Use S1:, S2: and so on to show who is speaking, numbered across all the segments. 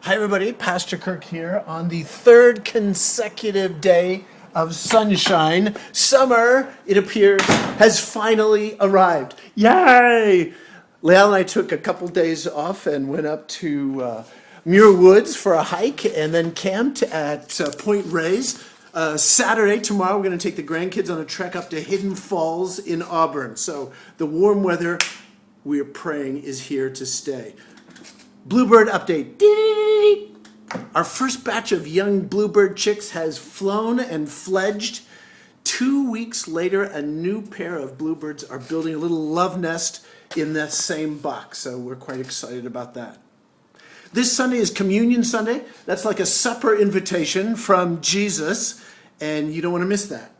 S1: Hi everybody, Pastor Kirk here on the third consecutive day of sunshine. Summer, it appears, has finally arrived. Yay! Leal and I took a couple days off and went up to Muir Woods for a hike and then camped at Point Reyes. Saturday, tomorrow, we're going to take the grandkids on a trek up to Hidden Falls in Auburn. So the warm weather, we are praying, is here to stay. Bluebird update. Our first batch of young bluebird chicks has flown and fledged. 2 weeks later, a new pair of bluebirds are building a little love nest in that same box. So we're quite excited about that. This Sunday is Communion Sunday. That's like a supper invitation from Jesus, and you don't want to miss that.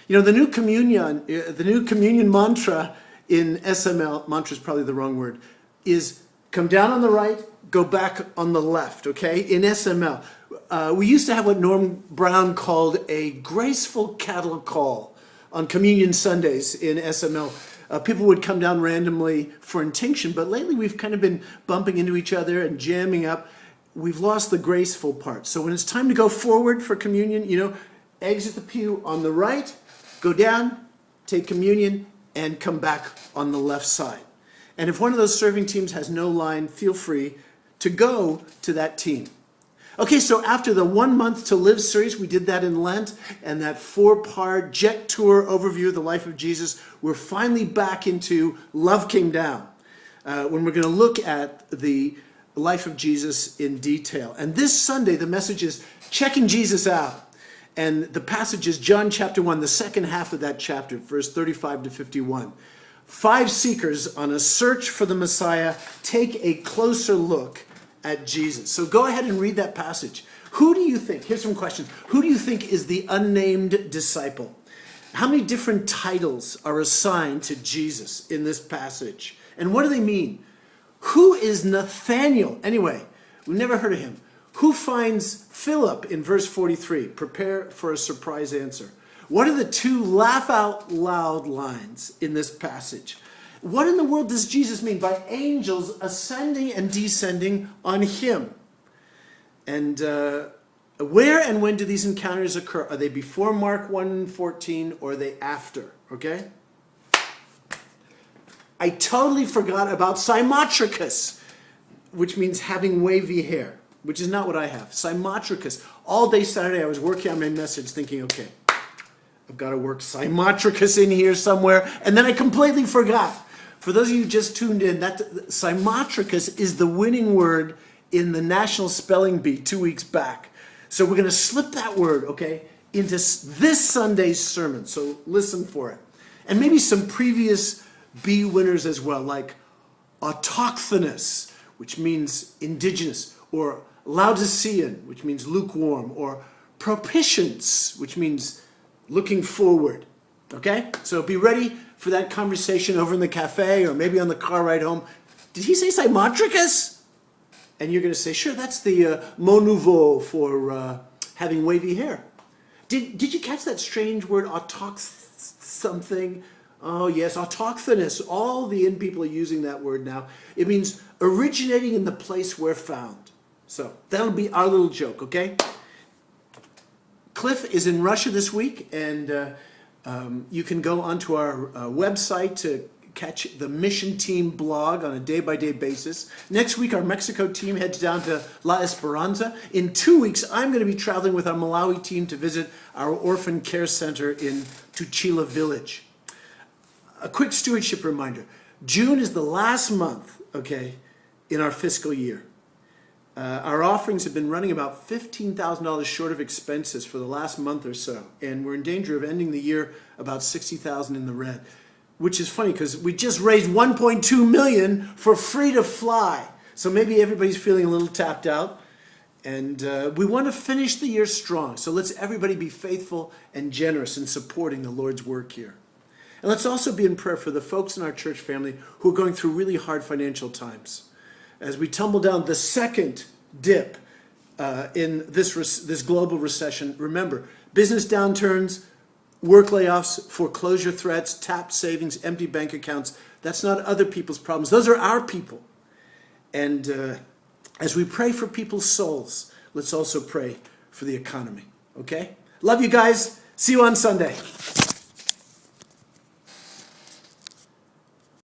S1: You know, the new communion mantra in SML, mantra is probably the wrong word, is come down on the right, go back on the left, okay? In SML, we used to have what Norm Brown called a graceful cattle call on Communion Sundays in SML. People would come down randomly for intinction, but lately we've kind of been bumping into each other and jamming up. We've lost the graceful part. So when it's time to go forward for communion, exit the pew on the right, go down, take communion, and come back on the left side. And if one of those serving teams has no line, feel free to go to that team. Okay, so after the 1 Month to Live series, we did that in Lent, and that 4-part jet tour overview of the life of Jesus, we're finally back into Love Came Down, when we're going to look at the life of Jesus in detail. And this Sunday, the message is checking Jesus out. And the passage is John chapter 1, the second half of that chapter, verse 35 to 51. 5 seekers on a search for the Messiah take a closer look at Jesus. So go ahead and read that passage. Who do you think, here's some questions. Who do you think is the unnamed disciple? How many different titles are assigned to Jesus in this passage? And what do they mean? Who is Nathaniel? Anyway, we've never heard of him. Who finds Philip in verse 43? Prepare for a surprise answer. What are the 2 laugh out loud lines in this passage? What in the world does Jesus mean by angels ascending and descending on him? And where and when do these encounters occur? Are they before Mark 1:14 or are they after? Okay? I totally forgot about Symotricus, which means having wavy hair, which is not what I have. Symotricus. All day Saturday I was working on my message thinking, okay, I've got to work Symotricus in here somewhere. And then I completely forgot. For those of you who just tuned in, that Symotricus is the winning word in the National Spelling Bee 2 weeks back. So we're going to slip that word, okay, into this Sunday's sermon. So listen for it. And maybe some previous bee winners as well, like autochthonous, which means indigenous, or Laodicean, which means lukewarm, or propitience, which means looking forward. Okay? So be ready for that conversation over in the cafe or maybe on the car ride home. Did he say Symotricus? And you're going to say, sure, that's the mot nouveau for having wavy hair. Did you catch that strange word, something? Oh, yes, autochthonous. All the in people are using that word now. It means originating in the place where found. So that'll be our little joke, okay? Cliff is in Russia this week, and you can go onto our website to catch the mission team blog on a day-by-day basis. Next week, our Mexico team heads down to La Esperanza. In 2 weeks, I'm going to be traveling with our Malawi team to visit our orphan care center in Tuchila village. A quick stewardship reminder. June is the last month, okay, in our fiscal year. Our offerings have been running about $15,000 short of expenses for the last month or so, and we're in danger of ending the year about $60,000 in the red, which is funny because we just raised $1.2 million for Free to Fly. So maybe everybody's feeling a little tapped out, and we want to finish the year strong. So let's everybody be faithful and generous in supporting the Lord's work here. And let's also be in prayer for the folks in our church family who are going through really hard financial times. As we tumble down the second dip in this global recession, remember, business downturns, work layoffs, foreclosure threats, tapped savings, empty bank accounts, that's not other people's problems. Those are our people. And as we pray for people's souls, let's also pray for the economy. Okay? Love you guys. See you on Sunday.